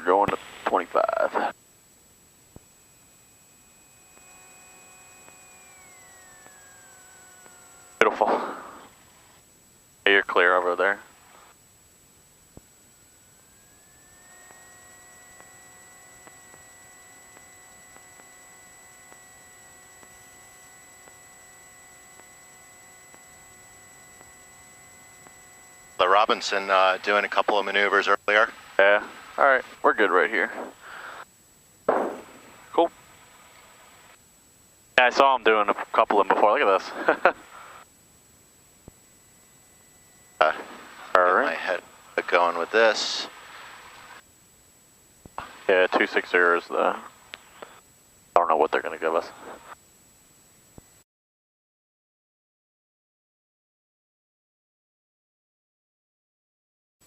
going to 25. Beautiful. You're clear over there. Robinson doing a couple of maneuvers earlier. Yeah. All right, we're good right here. Cool. Yeah, I saw him doing a couple of them before. Look at this. All right. My head going with this. Yeah, 260 is the. I don't know what they're gonna give us.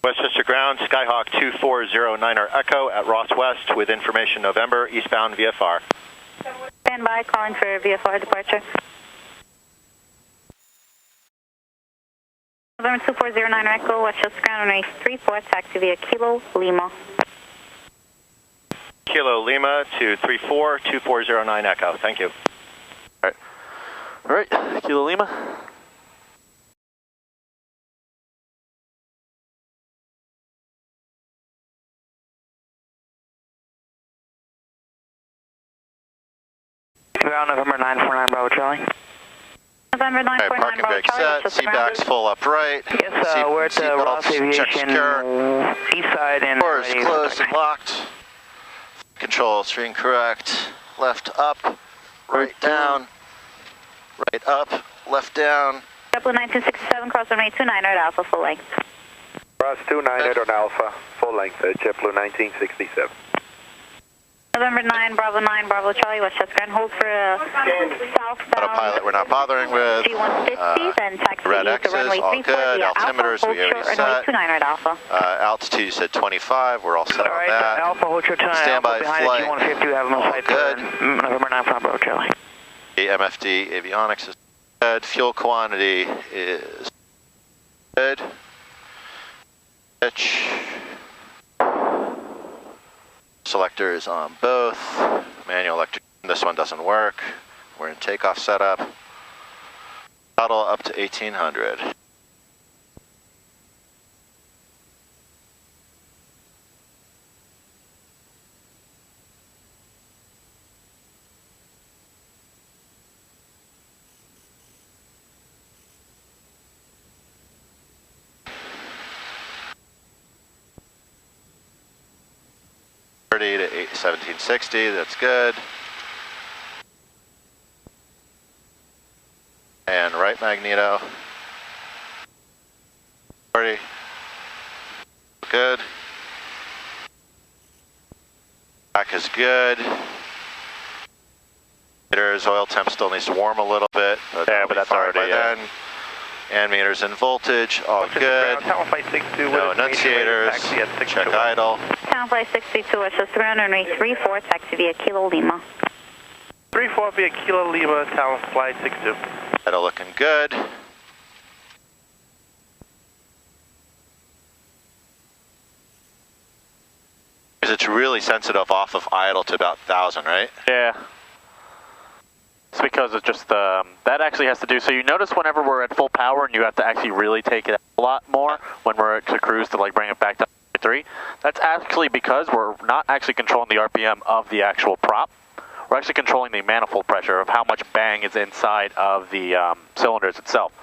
Westchester Ground, Skyhawk 2409er Echo at Ross West with information November, eastbound VFR. Stand by, calling for VFR departure. November 2409er Echo, Westchester Ground, runway 34, taxi via Kilo Lima. Kilo Lima to 34, 2409 Echo, thank you. All right, Kilo Lima. Ground November 949 Bravo Charlie. November 949 All right, Bravo Charlie. set, seatbacks full upright. Yes, we're at the Ross Aviation east side and doors closed and locked. Control screen correct. Left up, right down, right up, left down. JetBlue 1967, cross runway 29 at Alpha, full length. Cross 29 at Alpha, full length at JetBlue 1967. November 9 Bravo Charlie, Westchester Grand, hold for southbound. Autopilot we're not bothering with. G150, then taxi red to X's, runway all 34 good. via Altimeters Alpha, we already hold short, set. runway 29 at Alpha. Altitude you said 25, we're all set all on right, that. Alpha, hold short 29 Standby behind flight. G150, we have no sight good. November 9 Bravo Charlie. The MFD avionics is good. Fuel quantity is good. Pitch. Selector is on both. Manual electric. This one doesn't work. We're in takeoff setup. Throttle up to 1800. To 1760, that's good. And right magneto. 40. Good. Back is good. Meters, oil temp still needs to warm a little bit. But yeah, but that's already by then. And meters and voltage, all good. No enunciators. Check idle. Town Flight 62, Westchester Ground, runway 34, taxi via Kilo Lima. 34 via Kilo Lima, Town Flight 62. Idle looking good. Because it's really sensitive off of idle to about 1,000, right? Yeah. It's because it's just, that actually has to do, so you notice whenever we're at full power and you have to actually really take it a lot more when we're to cruise to like bring it back to 3, that's actually because we're not actually controlling the RPM of the actual prop. We're actually controlling the manifold pressure of how much bang is inside of the cylinders itself.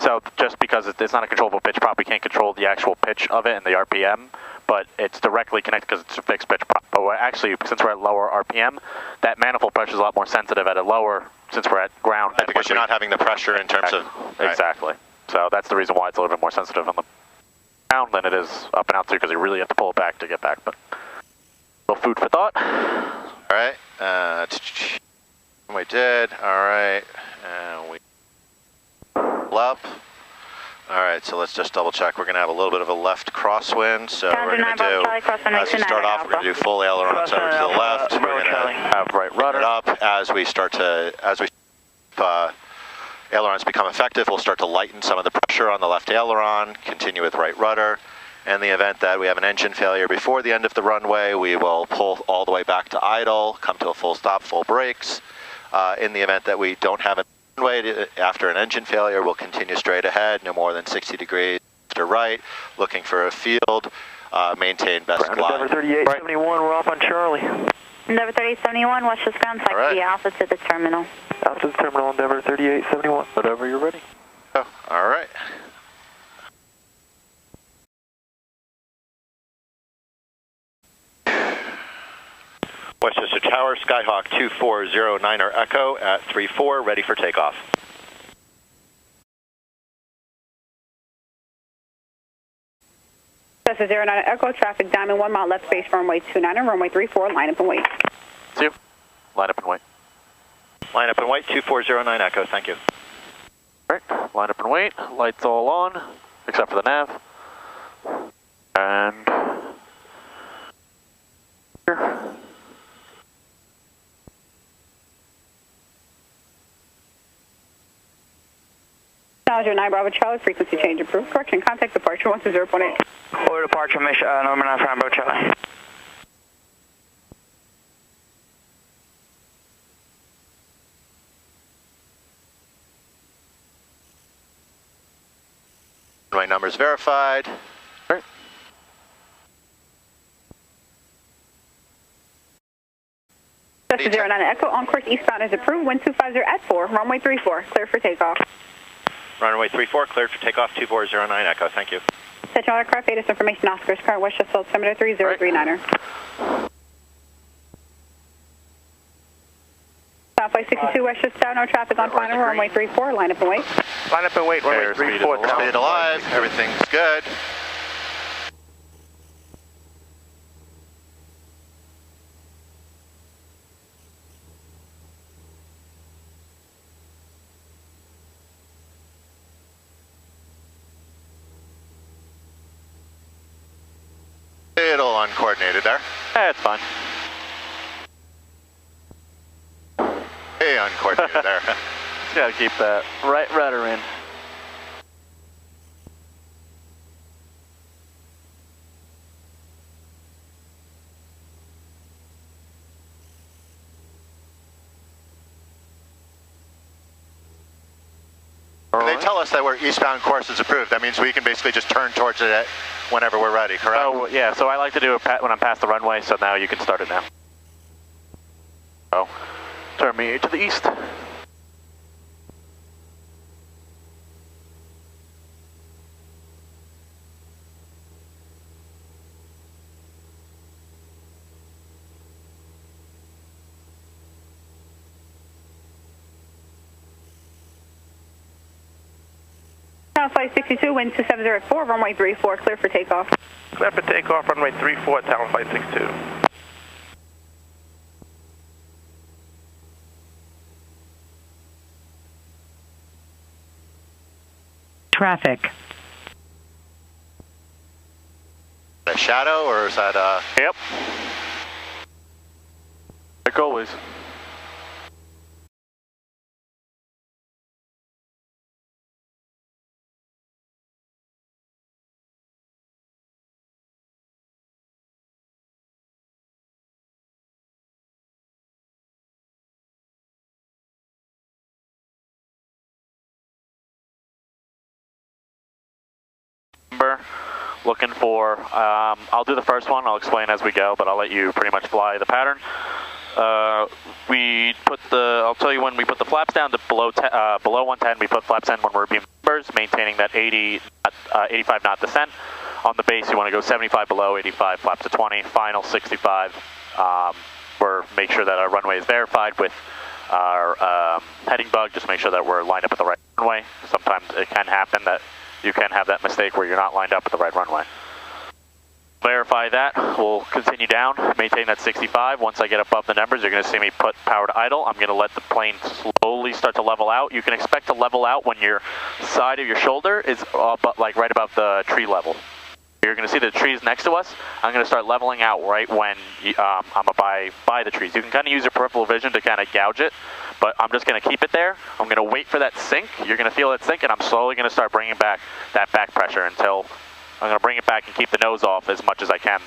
So just because it's not a controllable pitch prop, we can't control the actual pitch of it and the RPM, but it's directly connected because it's a fixed pitch prop. But we're actually, since we're at lower RPM, that manifold pressure is a lot more sensitive at a lower, since we're at ground. Right, because you're not having the pressure in terms of... Exactly. Right. So that's the reason why it's a little bit more sensitive on the ground than it is up and out too, because you really have to pull it back to get back. But a little food for thought. All right. We did. All right. And we up. All right, so let's just double check. We're going to have a little bit of a left crosswind, so we're going to do, as we start off, we're going to do full ailerons over to the left. We're going to have right rudder up as we start to, ailerons become effective, we'll start to lighten some of the pressure on the left aileron, continue with right rudder, In the event that we have an engine failure before the end of the runway, we will pull all the way back to idle, come to a full stop, full brakes. In the event that we don't have a runway after an engine failure, we'll continue straight ahead, no more than 60 degrees to right, looking for a field, maintain best glide. Endeavour 3871, we're off on Charlie. Endeavour 3871, watch this ground, taxi Alpha to the terminal. Alpha to the terminal, Endeavour 3871. Whatever you're ready. Oh, all right. Westchester Tower, Skyhawk 2409er Echo at 34, ready for takeoff. Westchester 09 Echo, traffic Diamond 1 mile left base runway 29 and runway 34, line up and wait. See you. Line up and wait. Line up and wait, 2409 Echo, thank you. All right, line up and wait. Lights all on, except for the nav. And here. Now 09 Bravo Charlie, frequency change approved. Correction, contact departure 120.8. Order departure, number 9 Bravo Charlie. Runway numbers verified. All right. Westchester 09 Echo, on course eastbound is approved. Wind 250 at 4, runway 34, clear for takeoff. Runway 34, cleared for takeoff, 2409 Echo, thank you. Central aircraft, ATIS information, Oscar's car, Westchester altimeter 3039er. Southwest 62, Westchester, no traffic on final, runway 34, line up and wait. Line up and wait, runway 34. Speed alive, everything's good. Little uncoordinated there. It's fine. Hey, uncoordinated there. Just gotta keep that right rudder in. When they tell us that we're eastbound course is approved, that means we can basically just turn towards it whenever we're ready, correct? Oh, yeah, so I like to do it when I'm past the runway, so now you can start it now. Oh, turn me to the east. Flight 62, wind 270 at 4, runway 34, clear for takeoff. Clear for takeoff, runway 34, Talon Flight 62. Traffic. A shadow, or is that Yep. Like always. Looking for, I'll do the first one, I'll explain as we go, but I'll let you pretty much fly the pattern. We put I'll tell you when we put the flaps down to below 110, we put flaps in when we're beam numbers, maintaining that 85 knot descent. On the base, you want to go 75 below, 85 flaps to 20, final 65. Make sure that our runway is verified with our heading bug, just make sure that we're lined up with the right runway. Sometimes it can happen that you can have that mistake where you're not lined up with the right runway. Verify that, we'll continue down, maintain that 65. Once I get above the numbers, you're going to see me put power to idle. I'm going to let the plane slowly start to level out. You can expect to level out when your side of your shoulder is like right above the tree level. You're going to see the trees next to us. I'm going to start leveling out right when I'm by the trees. You can kind of use your peripheral vision to kind of gouge it, but I'm just going to keep it there. I'm going to wait for that sink. You're going to feel that sink, and I'm slowly going to start bringing back that back pressure until I'm going to bring it back and keep the nose off as much as I can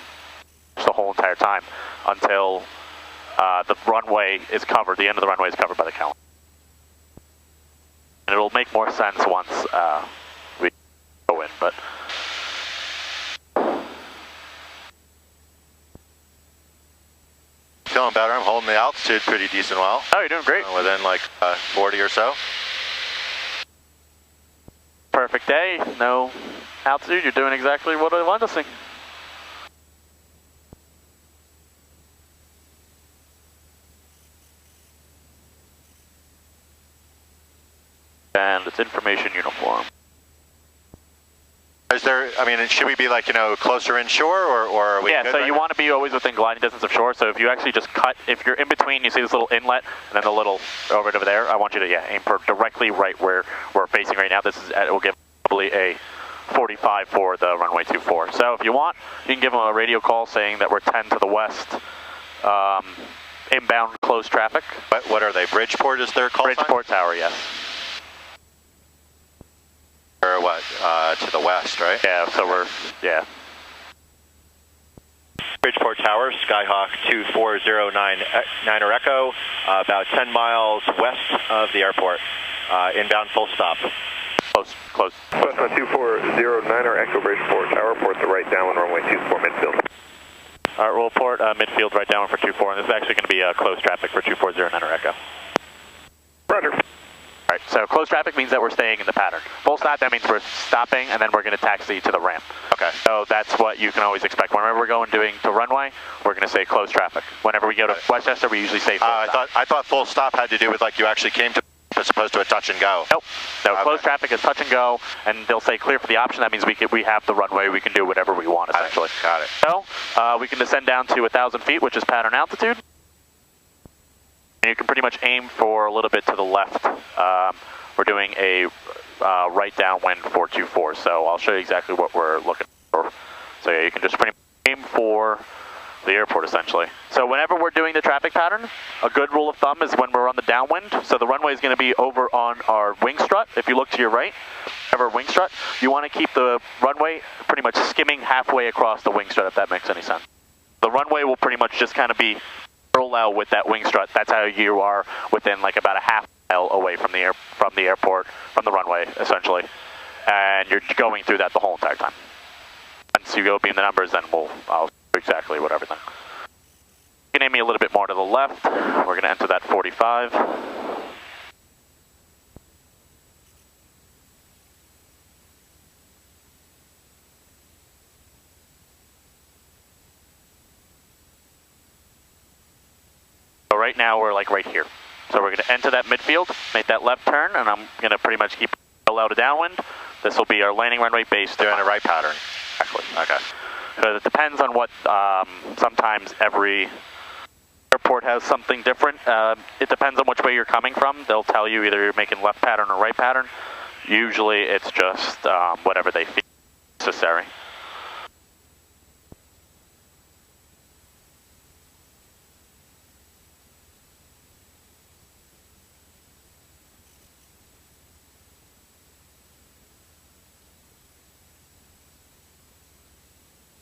the whole entire time until the runway is covered, the end of the runway is covered by the calendar. And it'll make more sense once we go in, but... Feeling better. I'm holding the altitude pretty decent well. Oh, you're doing great. Within like 40 or so. Perfect day. No altitude. You're doing exactly what I wanted to see. And it's information uniform. Is there, I mean, should we be like, you know, closer inshore or are we Yeah, good so right you now? want to be always within gliding distance of shore. So if you actually just cut, if you're in between, you see this little inlet and then the little over there, I want you to, aim for directly right where we're facing right now. This is, it will give probably a 45 for the runway 24. So if you want, you can give them a radio call saying that we're 10 to the west, inbound closed traffic. What are they? Bridgeport is their call sign? Bridgeport Tower, yes. Or what? To the west, right? Yeah, so we're, Bridgeport Tower, Skyhawk 2409 Echo, about 10 miles west of the airport. Inbound full stop. Close. Cessna 2409 Echo Bridgeport Tower, port the right downwind runway 24 midfield. All right, we'll port midfield right down for 24, and this is actually going to be closed traffic for 2409 Echo. Roger. All right, so closed traffic means that we're staying in the pattern. Full stop, that means we're stopping, and then we're going to taxi to the ramp. Okay. So that's what you can always expect. Whenever we're going to runway, we're going to say closed traffic. Whenever we go to Westchester, we usually say full stop. I thought full stop had to do with like you actually came to as opposed to a touch and go. Nope. No, Okay. Closed traffic is touch and go, and they'll say clear for the option. That means we have the runway. We can do whatever we want, essentially. Got it. So we can descend down to 1,000 feet, which is pattern altitude. And you can pretty much aim for a little bit to the left. We're doing a right downwind 424, so I'll show you exactly what we're looking for. So yeah, you can just pretty much aim for the airport, essentially. So whenever we're doing the traffic pattern, a good rule of thumb is when we're on the downwind. So the runway is going to be over on our wing strut. If you look to your right, have our wing strut, you want to keep the runway pretty much skimming halfway across the wing strut, if that makes any sense. The runway will pretty much just kind of be parallel with that wing strut. That's how you are within like about a half mile away from the airport, from the runway, essentially. And you're going through that the whole entire time. Once you go beam the numbers, then I'll do exactly what everything. You can aim me a little bit more to the left. We're going to enter that 45. So right now we're like right here. So we're going to enter that midfield, make that left turn, and I'm going to pretty much keep parallel to downwind. This will be our landing runway base. They're in a right pattern. Exactly. Okay. So it depends on what, sometimes every airport has something different. It depends on which way you're coming from. They'll tell you either you're making left pattern or right pattern. Usually it's just whatever they feel necessary.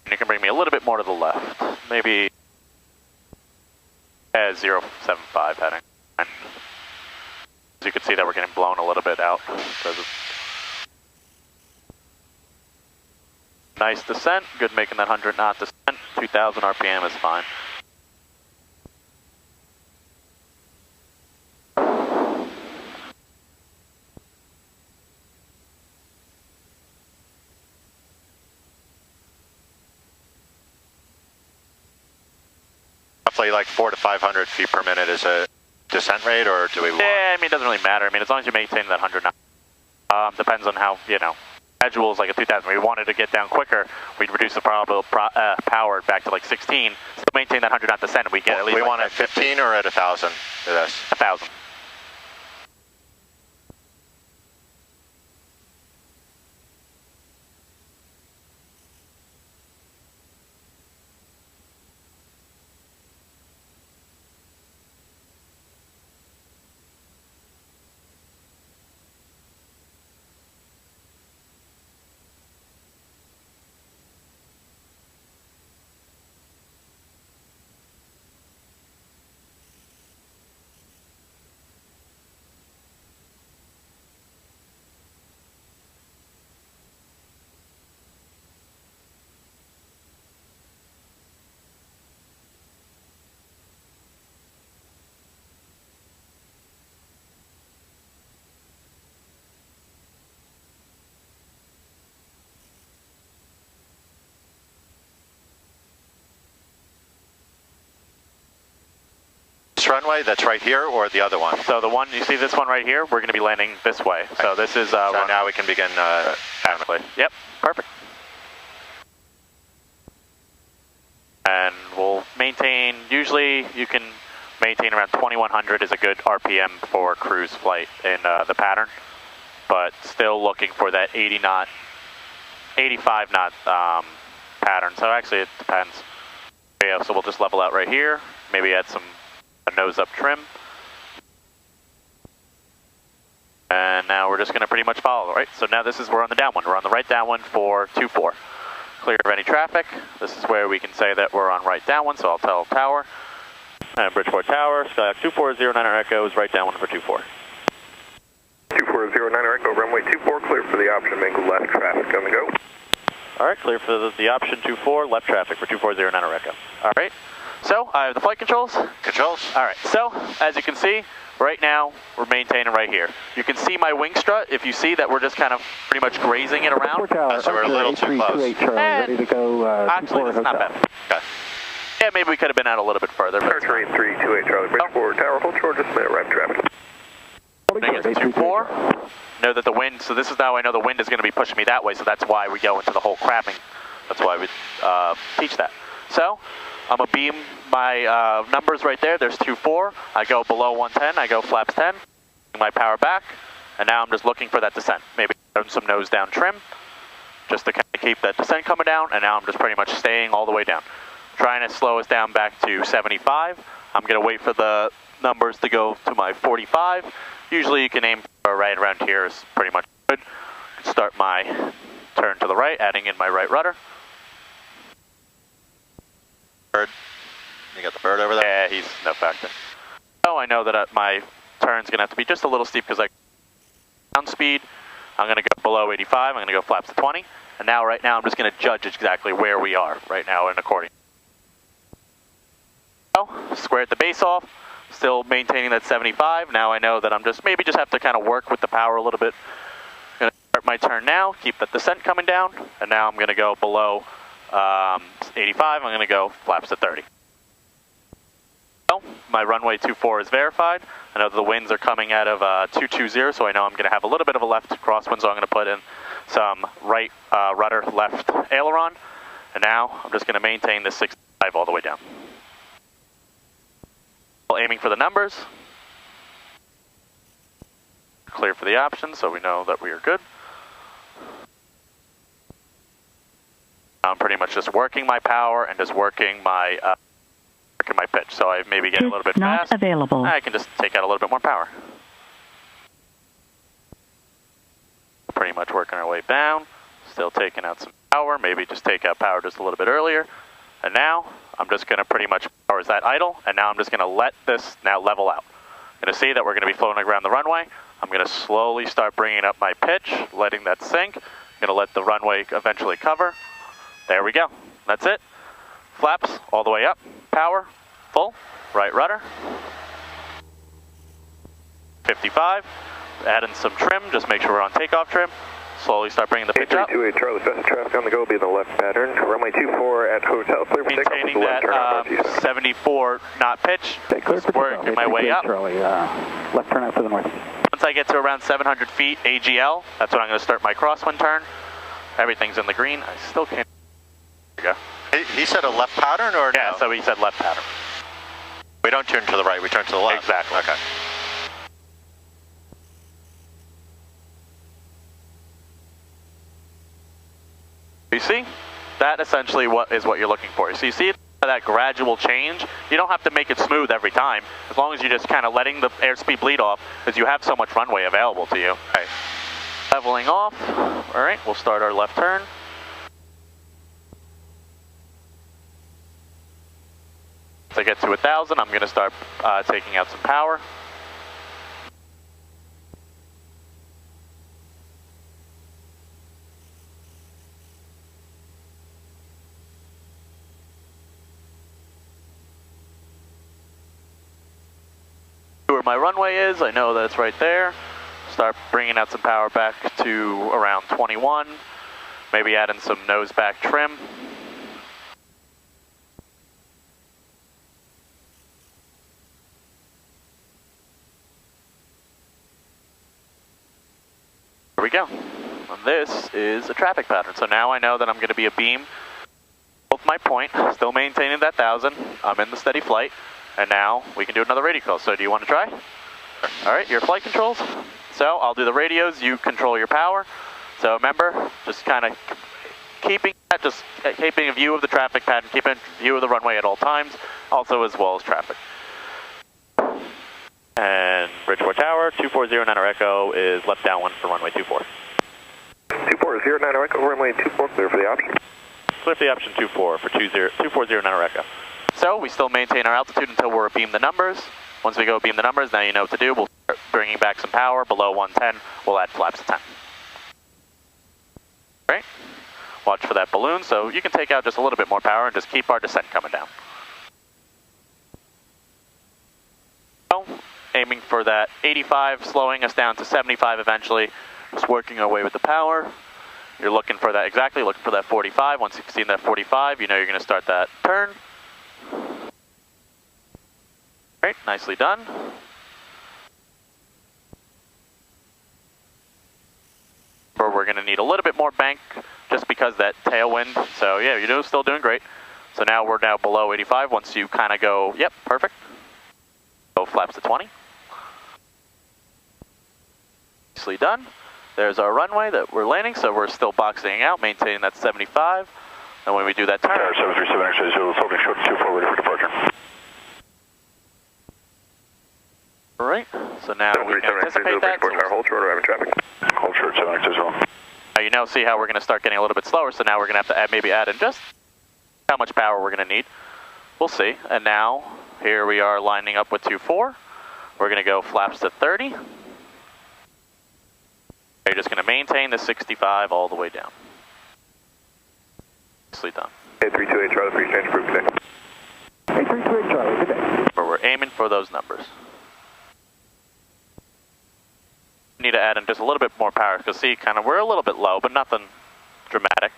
You can bring me a little bit more to the left. Maybe 075 heading. As you can see that we're getting blown a little bit out because of nice descent. Good making that 100 knot descent. 2,000 RPM is fine. Roughly like 400 to 500 feet per minute is a descent rate, or do we want? Yeah, I mean, it doesn't really matter. I mean, as long as you maintain that 100 knot. Depends on how, schedule is like a 2,000. We wanted to get down quicker. We'd reduce the power back to like 16. Still maintain that 100 knot descent, and we get at least. We like want at 15 or at 1,000 for this? 1,000. this runway that's right here or the other one? So the one, you see this one right here, we're going to be landing this way. So this is... so now we can begin... Yep, perfect. And we'll maintain, usually you can maintain around 2100 is a good RPM for cruise flight in the pattern, but still looking for that 80 knot, 85 knot pattern. So actually it depends. Yeah, so we'll just level out right here, maybe add some nose up trim. And now we're just going to pretty much follow, right? So now this is, we're on the downwind. We're on the right downwind for 24. Clear of any traffic. This is where we can say that we're on right downwind, so I'll tell tower. And Bridgeport Tower, Skyhawk 2409 Echo is right downwind for 24. 2409 Echo, runway 24, clear for the option, make left traffic on the go. All right, clear for the option 24, left traffic for 2409 Echo. All right, so I have the flight controls. Controls. All right, so as you can see, right now we're maintaining right here. You can see my wing strut. If you see that we're just kind of pretty much grazing it around. So we're a little too close. Ready to go. Actually, this is not bad. Okay. Yeah, maybe we could have been out a little bit further. Archer 328 Charlie, Bridgeport Tower, hold short, just a minute, right traffic. It's 2-4. Know that the wind, so this is now I know the wind is going to be pushing me that way, so that's why we go into the whole crapping. That's why we teach that. So I'm going to beam my numbers right there. There's 2-4. I go below 110. I go flaps 10. My power back. And now I'm just looking for that descent. Maybe some nose down trim just to kind of keep that descent coming down. And now I'm just pretty much staying all the way down. Trying to slow us down back to 75. I'm going to wait for the numbers to go to my 45. Usually you can aim for right around here is pretty much good. Start my turn to the right, adding in my right rudder. Bird. You got the bird over there? Yeah, he's no factor. So I know that my turn's going to have to be just a little steep because I down speed. I'm going to go below 85. I'm going to go flaps to 20. And now, right now, I'm just going to judge exactly where we are right now in accordion. So, squared the base off. Still maintaining that 75. Now I know that I'm just, maybe just have to kind of work with the power a little bit. I'm going to start my turn now, keep that descent coming down, and now I'm going to go below 85. I'm going to go flaps to 30. So, my runway 24 is verified. I know the winds are coming out of 220, so I know I'm going to have a little bit of a left crosswind, so I'm going to put in some right rudder, left aileron. And now I'm just going to maintain this 65 all the way down. Aiming for the numbers. Clear for the options, so we know that we are good. I'm pretty much just working my power and just working my pitch. So I maybe get a little bit fast. Not available. I can just take out a little bit more power. Pretty much working our way down. Still taking out some power. Maybe just take out power just a little bit earlier. And now I'm just going to pretty much power that idle, and now I'm just going to let this now level out. I'm going to see that we're going to be floating around the runway. I'm going to slowly start bringing up my pitch, letting that sink. I'm going to let the runway eventually cover. There we go. That's it. Flaps all the way up. Power, full, right rudder. 55. Add in some trim, just make sure we're on takeoff trim. Slowly start bringing the pitch up. 328 Charlie, fast traffic on the go will be in the left pattern. Runway 24 at hotel, clear for takeoff with the left turn out 74 knot pitch. Just working my way up. Charlie, left turn out to the north. Once I get to around 700 feet AGL, that's when I'm going to start my crosswind turn. Everything's in the green. I still can't. There we go. He said a left pattern or yeah, no? so he said left pattern. We don't turn to the right, we turn to the left. Exactly. Okay. You see? That essentially is what you're looking for. So you see that gradual change? You don't have to make it smooth every time, as long as you're just kind of letting the airspeed bleed off, because you have so much runway available to you. Okay. Leveling off. All right, we'll start our left turn. Once I get to 1,000, I'm going to start taking out some power. Where my runway is, I know that it's right there. Start bringing out some power back to around 21. Maybe add in some nose back trim. we go. And this is a traffic pattern. So now I know that I'm going to be a beam both my point, still maintaining that 1,000. I'm in the steady flight. And now we can do another radio call. So do you want to try? All right, your flight controls. So I'll do the radios, you control your power. So remember, just kind of keeping a view of the traffic pattern, keeping a view of the runway at all times, also as well as traffic. And Bridgeport Tower, 2409 Echo is left downwind for runway 24. 2409 Echo, runway 24, clear for the option. Clear for the option 24 for 2409 Echo. So we still maintain our altitude until we're beam the numbers. Once we go beam the numbers, now you know what to do. We'll start bringing back some power. Below 110, we'll add flaps to 10. Great. Watch for that balloon, so you can take out just a little bit more power and just keep our descent coming down. So, aiming for that 85, slowing us down to 75 eventually. Just working our way with the power. You're looking for that, exactly, looking for that 45. Once you've seen that 45, you know you're going to start that turn. Great, nicely done. We're going to need a little bit more bank just because that tailwind. So yeah, you're still doing great. So now we're below 85. Once you kind of go, yep, perfect. Go flaps to 20. Nicely done. There's our runway that we're landing, so we're still boxing out, maintaining that 75. And when we do that turn, 737 actually, so holding short 24 ready for departure. All right, so now we can anticipate that. Hold short or having traffic. Hold short, 7 Now you now see how we're going to start getting a little bit slower, so now we're going to have to maybe add in just how much power we're going to need. We'll see. And now, here we are lining up with 24. We're going to go flaps to 30. You're just going to maintain the 65 all the way down. Nicely done. 8328 Charlie, please change group today. 8328 Charlie, good day. Where we're aiming for those numbers. Need to add in just a little bit more power because see, kind of we're a little bit low, but nothing dramatic.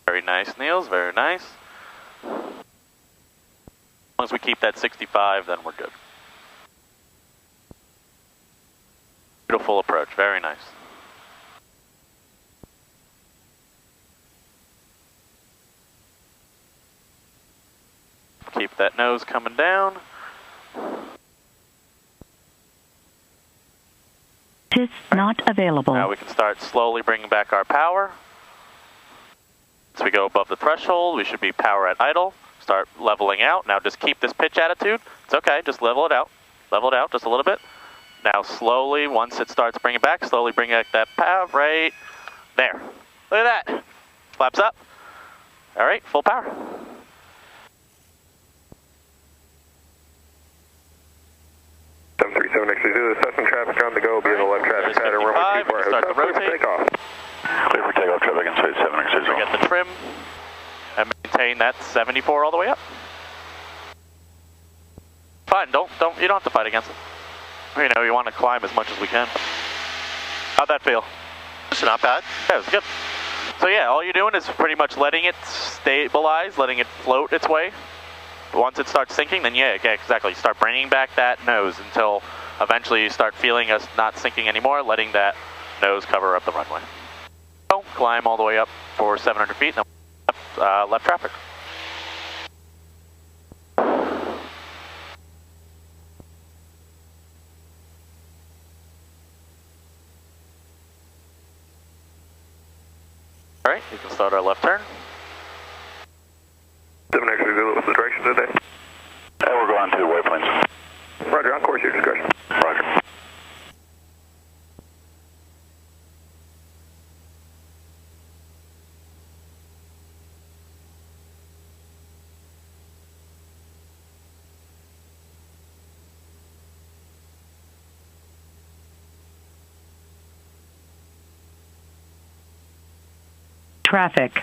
Very nice, Niels. Very nice. As long as we keep that 65, then we're good. Beautiful approach. Very nice. Keep that nose coming down. Is not available. Now we can start slowly bringing back our power. As we go above the threshold, we should be power at idle. Start leveling out. Now just keep this pitch attitude. It's okay, just level it out. Level it out just a little bit. Now slowly, once it starts bringing back, slowly bring back that power right there. Look at that. Flaps up. All right, full power. Assessment traffic on the go, be in the left traffic pattern. Runway 24. Start to rotate. Takeoff. Clear for takeoff, traffic inside 7 Get the trim and maintain that 74 all the way up. Fine, you don't have to fight against it. You know, you want to climb as much as we can. How'd that feel? It's not bad. Yeah, it was good. So yeah, all you're doing is pretty much letting it stabilize, letting it float its way. Once it starts sinking, then yeah, exactly. You start bringing back that nose until eventually you start feeling us not sinking anymore, letting that nose cover up the runway. So climb all the way up for 700 feet, and then left traffic. All right, you can start our left turn. 7 actually, what's the direction today? And we're going to waypoints. Roger, on course, your discretion. Roger. Traffic.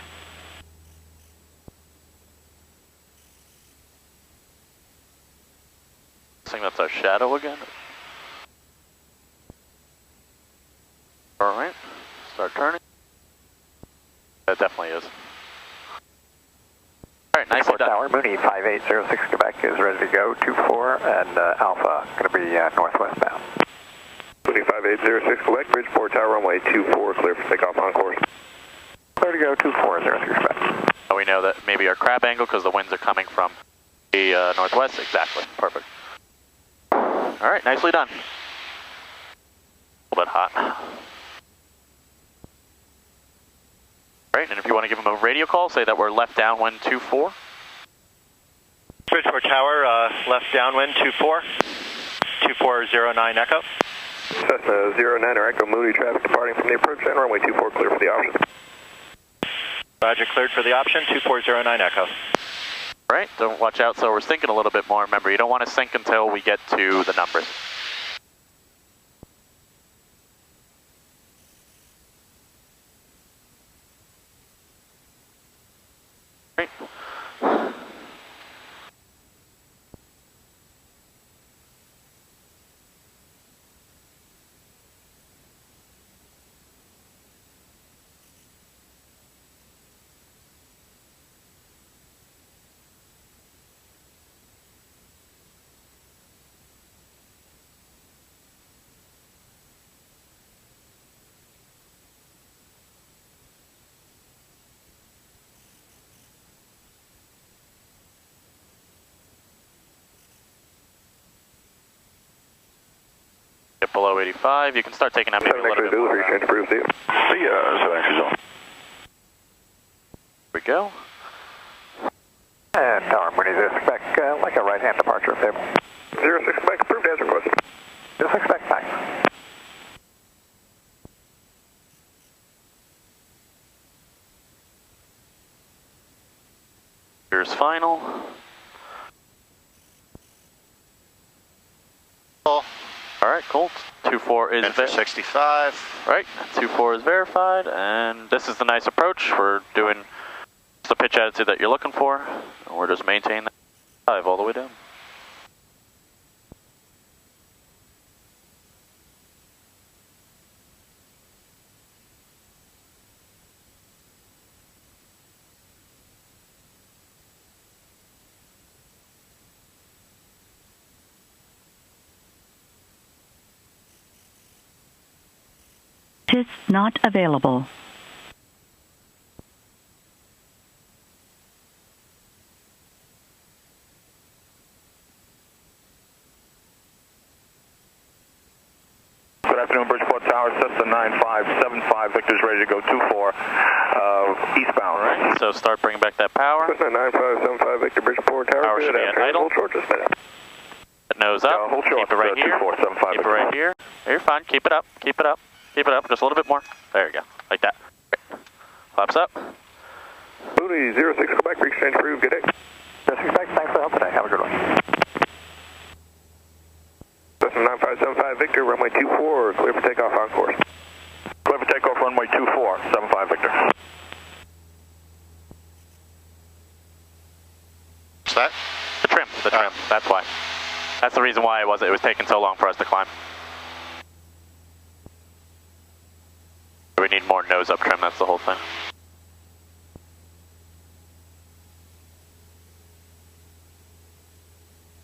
I think that's our shadow again. All right, start turning. That definitely is. All All right, nicely done. Tower, Mooney 5806 Quebec is ready to go. 24 and Alpha going to be northwest bound. Mooney 5806 Quebec, Bridgeport Tower, runway 24, clear for takeoff on course. Clear to go, 2406 Quebec. We know that maybe our crab angle because the winds are coming from the northwest. Exactly, perfect. All right, nicely done. A little bit hot. All right, and if you want to give them a radio call, say that we're left downwind 24. Bridgeport Tower, left downwind 24. 2409 Echo. Cessna 09 or Echo, Moody traffic departing from the approach and runway 24, clear for the option. Roger, cleared for the option, 2409 Echo. All right, don't watch out, so we're sinking a little bit more. Remember, you don't want to sink until we get to the numbers. Right. Get below 85, you can start taking out maybe a little bit more. See ya, Here we go. And Tower, Mooney 06 Quebec, like a right-hand departure up there. 06 Quebec, approved as requested. 06 Quebec, thanks. Here's final. Cool. All right, cool. 24 is for 65. All right, 24 is verified, and this is the nice approach. We're doing the pitch attitude that you're looking for, and we're just maintaining that 5 all the way down. Is not available. Good afternoon, Bridgeport Tower, Cessna 9575, Victor's ready to go 24, eastbound. All right, so start bringing back that power. Cessna 9575, Victor, Bridgeport Tower. Power should be at idle. Hold short just a minute. Nose up, hold short, keep it right here, 2475. keep it right here. You're fine, keep it up, keep it up, keep it up, just a little bit more. There you go, like that. Flaps up. Moody 06 Quebec, re-exchange approved, good day. 06 Quebec, thanks for help today, have a good one. Cessna 9575, Victor, runway 24, clear for takeoff on course. Clear for takeoff, runway 24, 75 Victor. What's that? The trim, that's why. That's the reason why it was taking so long for us to climb. We need more nose up trim, that's the whole thing.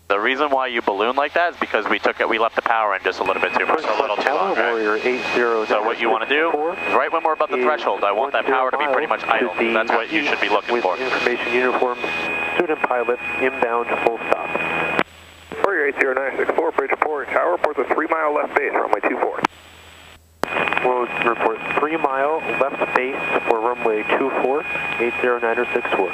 The reason why you balloon like that is because we left the power in just a little bit too much. A little too long, right? So what you want to do is right when we're above the threshold, I want that power to be pretty much idle. That's what you should be looking for. Information uniform, student pilot, inbound, full stop. Warrior 80964, Bridgeport Tower, reports a 3-mile left base, runway 24. We'll report 3-mile left base for runway 24, 80964.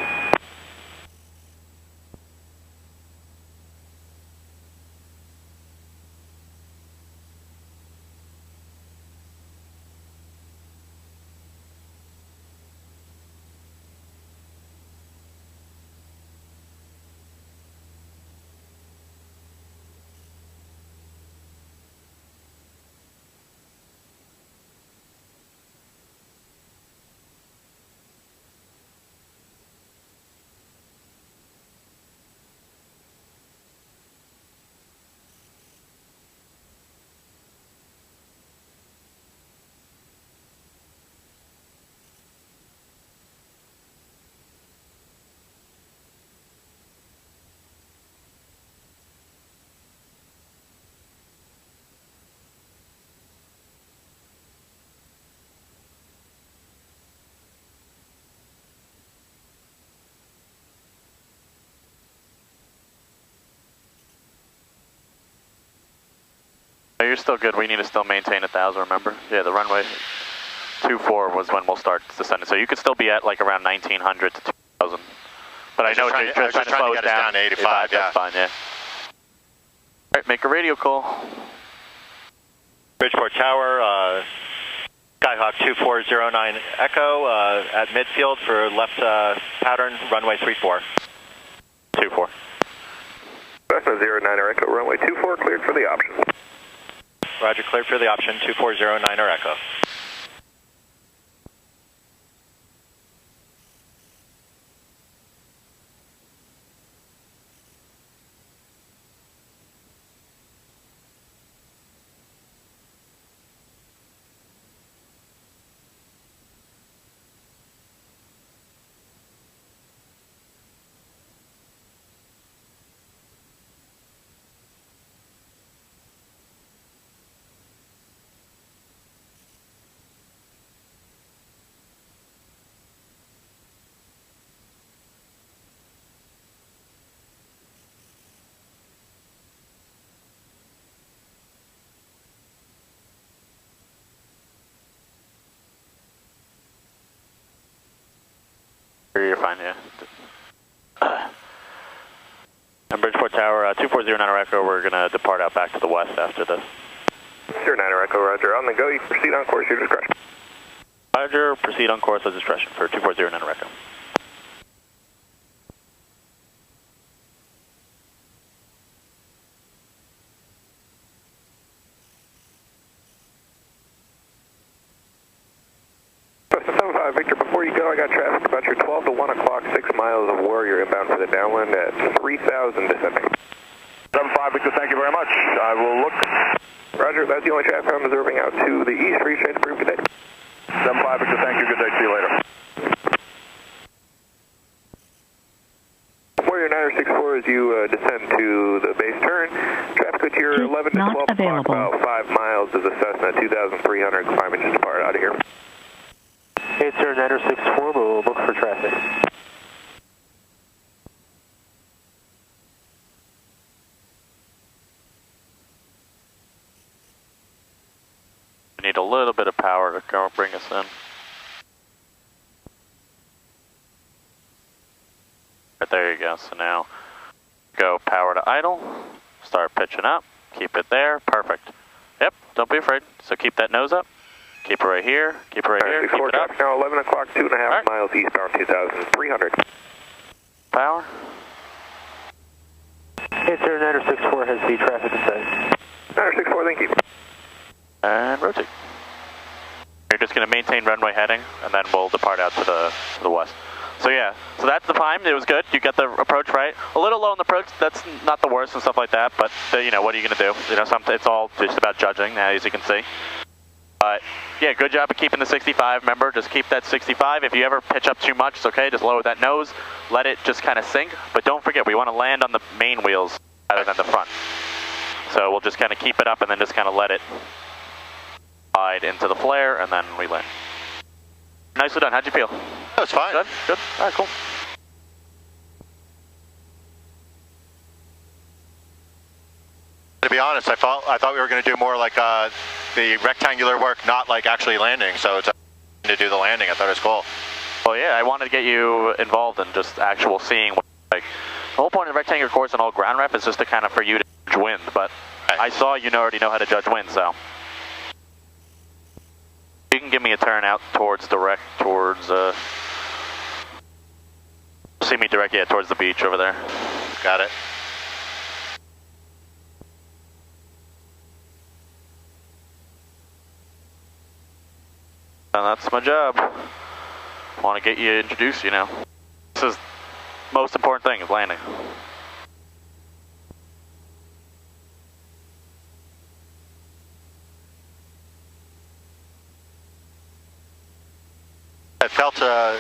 Oh, you're still good. We need to still maintain 1,000, remember? Yeah, the runway 24 was when we'll start descending. So you could still be at like around 1,900 to 2,000. But I know you're just trying to slow it down to 85, yeah. That's fine, yeah. All right, make a radio call. Bridgeport Tower, Skyhawk 2409 Echo at midfield for left pattern, runway 34. 24. Cessna 09 Echo, runway 24, cleared for the option. Roger, cleared for the option, 2409 Echo. You're fine, yeah. And Bridgeport Tower, 2409 Echo, we're going to depart out back to the west after this. 09 Echo, roger. On the go, you can proceed on course, your discretion. Roger, proceed on course at discretion for 2409 Echo. Victor, before you go, I got traffic about your 12 to 1 o'clock, 6 miles of Warrior inbound for the downwind at 3,000 descending. 75 Victor, thank you very much. I will look. Roger, that's the only traffic I'm observing out to the east. Retrain approved today. 75 Victor, thank you. Good day. See you later. Warrior 964 as you descend to the base turn. Traffic at your 11 to 12 o'clock, about 5 miles is a Cessna 2,300 climbing just depart out of here. Hey, sir, 964, we'll look for traffic. We need a little bit of power to go bring us in. Right, there you go. So now go power to idle, start pitching up, keep it there, perfect. Yep, don't be afraid. So keep that nose up. Keep it right here, keep it right here, keep it up. Now 11 o'clock, 2.5 miles eastbound, 2,300. Power. Hey, sir, 964 has the traffic in sight. 964, thank you. And rotate. You're just going to maintain runway heading, and then we'll depart out to the west. So yeah, so that's the climb. It was good. You got the approach right. A little low on the approach. That's not the worst and stuff like that, but you know, what are you going to do? You know, it's all just about judging, as you can see. But yeah, good job of keeping the 65. Remember, just keep that 65. If you ever pitch up too much, it's okay. Just lower that nose. Let it just kind of sink. But don't forget, we want to land on the main wheels rather than the front. So we'll just kind of keep it up and then just kind of let it slide into the flare, and then we land. Nicely done. How'd you feel? That was fine. Good? Good? All right, cool. To be honest, I thought we were going to do more like the rectangular work, not like actually landing. So to do the landing, I thought it was cool. Well, yeah, I wanted to get you involved in just actual seeing. Like, the whole point of the rectangular course and all ground rep is just to kind of for you to judge wind. But right. I saw you already know how to judge wind, so you can give me a turn out towards see me direct, yeah, towards the beach over there. Got it. And that's my job. I want to get you introduced, you know. This is the most important thing, is landing.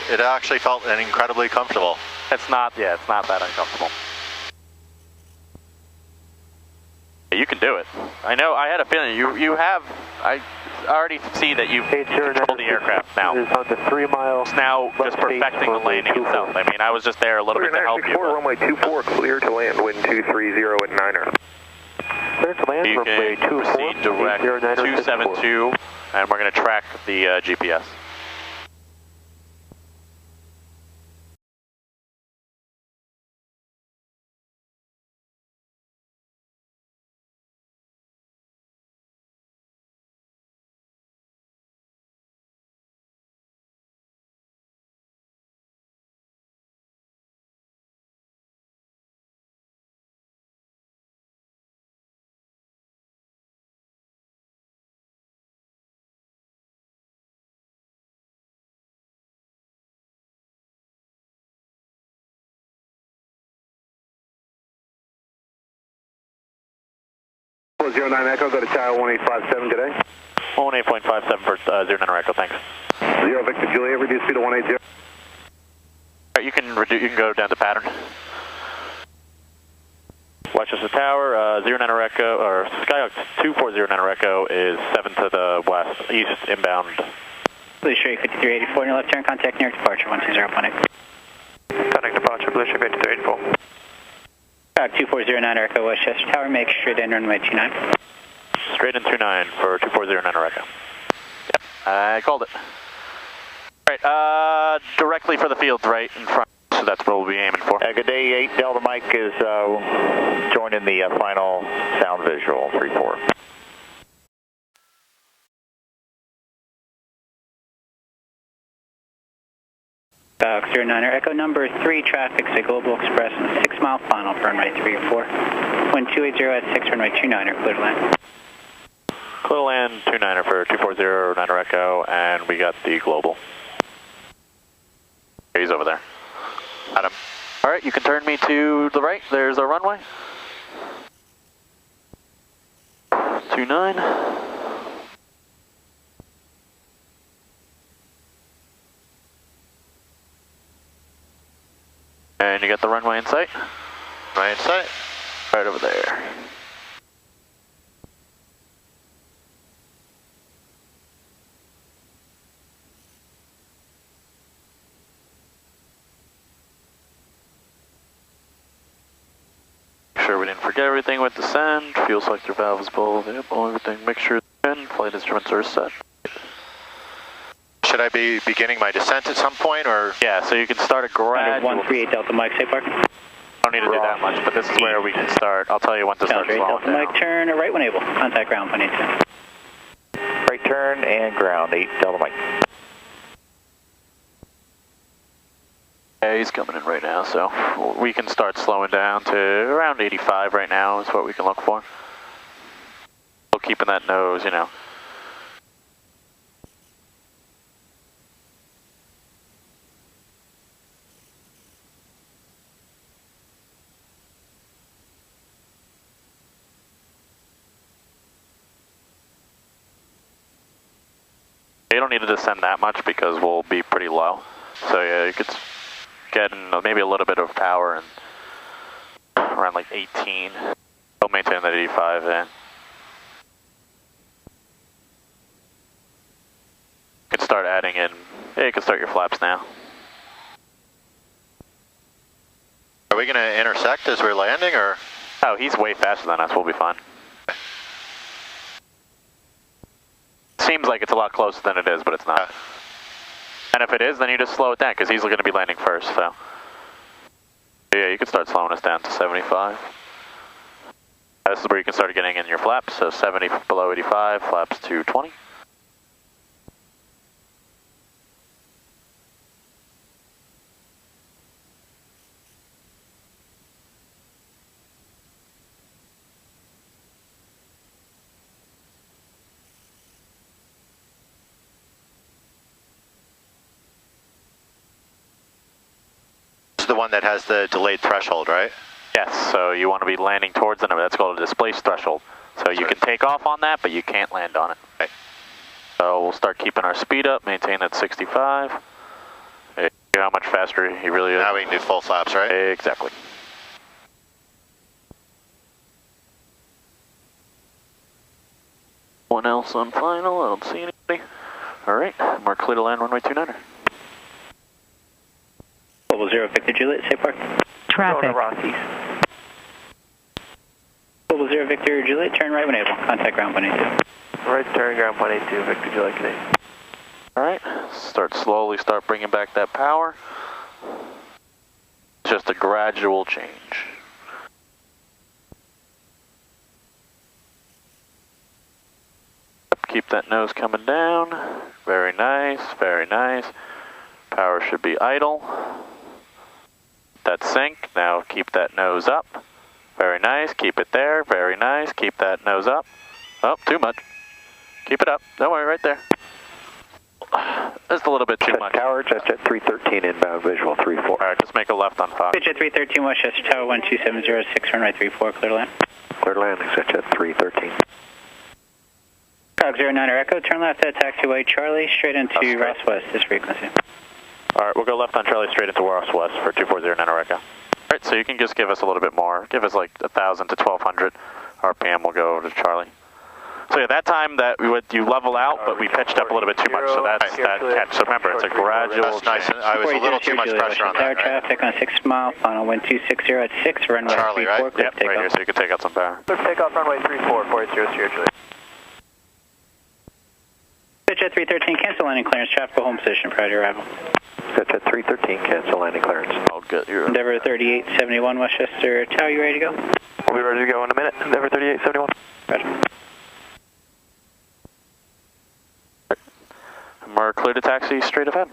It actually felt incredibly comfortable. It's not that uncomfortable. You can do it. I know, I had a feeling I already see that you've controlled the aircraft now. It's on the 3 miles. It's now just perfecting the landing itself. I mean, I was just there a little bit to help you. Runway 24, clear to land, wind 230 at 9er. clear to land, You runway can 24, proceed direct 272, and we're going to track the GPS. Zero 09 Echo, go to tower 1857 today. 18.57 for 09 Echo, thanks. 0 Victor Juliet, reduce speed to 180. Alright, you can go down to pattern. Westchester Tower, 09 Echo, or Skyhawk 2409 Echo is 7 to the west, east, inbound. Blue Street 5384, your left turn, contact near departure 12018. Contact departure, Blue Street 5384. 2409 Echo, Westchester Tower, make straight in runway 29. Straight in 29 for 2409 Echo. Yep, I called it. Alright, directly for the fields right in front, so that's what we'll be aiming for. Good day, 8 Delta Mike is joining the final sound visual, 3-4. Skyhawk 09 Echo, number 3, traffic, say Global Express, 6 mile final for runway 34. 1280 at 6, runway 29er, clear to land. Clear to land, 29er for 2409 Echo, and we got the Global. He's over there. Got him. Alright, you can turn me to the right, there's our runway. 29. And you got the runway in sight? Right in sight. Right over there. Make sure we didn't forget everything with descent. Fuel selector valve is pulled. Yep, all everything. Make sure in. Flight instruments are set. Should I be beginning my descent at some point, or? Yeah, so you can start a gradual. 138 Delta Mike, safe park. Don't need to do that much, but this is where we can start. I'll tell you when to start slowing Delta down. Mike, turn right when able. Contact ground when needed. Right turn and ground, 8 Delta Mike. Yeah, he's coming in right now, so we can start slowing down to around 85 right now is what we can look for. Still keeping that nose, you know. You don't need to descend that much because we'll be pretty low. So yeah, you could get maybe a little bit of power and around like 18. We'll maintain that 85 and you can start adding in, yeah, you can start your flaps now. Are we going to intersect as we're landing, or? Oh, he's way faster than us, we'll be fine. Seems like it's a lot closer than it is, but it's not. And if it is, then you just slow it down, because he's going to be landing first, so. Yeah, you can start slowing us down to 75. This is where you can start getting in your flaps, so 70 below 85, flaps to 20. The one that has the delayed threshold, right? Yes, so you want to be landing towards the number. That's called a displaced threshold. So you can take off on that, but you can't land on it. Okay. So we'll start keeping our speed up, maintain that 65. You know how much faster he really is. Now we can do full flaps, right? Exactly. One else on final, I don't see anybody. Alright, we're clear to land runway 29er. Global 0 Victor Juliet, safe park. Traffic. Global 0 Victor Juliet, turn right when able. Contact ground 182. Right turn, ground 182, Victor Juliet Canadian. Alright, slowly start bringing back that power. Just a gradual change. Keep that nose coming down. Very nice, very nice. Power should be idle. That sync. Now keep that nose up. Very nice. Keep it there. Very nice. Keep that nose up. Oh, too much. Keep it up. Don't worry, right there. Just a little bit too much. Tower, jet 313 inbound visual 34. Alright, just make a left on Fox. Jet 313 Westchester Tower 12706, runway 34, clear to land. Clear to land, jet 313. Cog 09 Echo, turn left at taxiway Charlie, straight into Ross West, this frequency. Alright, we'll go left on Charlie straight into Ross West for 2409 Echo. Alright, so you can just give us a little bit more. Give us like 1,000 to 1,200 RPM, we'll go to Charlie. So yeah, that time that you level out, but we pitched up a little bit too much, so that's that catch. So remember, it's a gradual That's nice. change. I was a little too much pressure on that, Tower traffic on 6 mile, final 1260 at 6, runway Charlie, 34, right? clear Yep, takeoff. right here, so you can take out some power. Clear takeoff, runway 34, 480 Juliet. Jet 313, cancel landing clearance, traffic home position prior to arrival. Jet 313, cancel landing clearance. Oh, good. You're Endeavor 3871 Westchester Tower, you ready to go? We'll be ready to go in a minute. Endeavor 3871. Roger. We're clear to taxi straight ahead.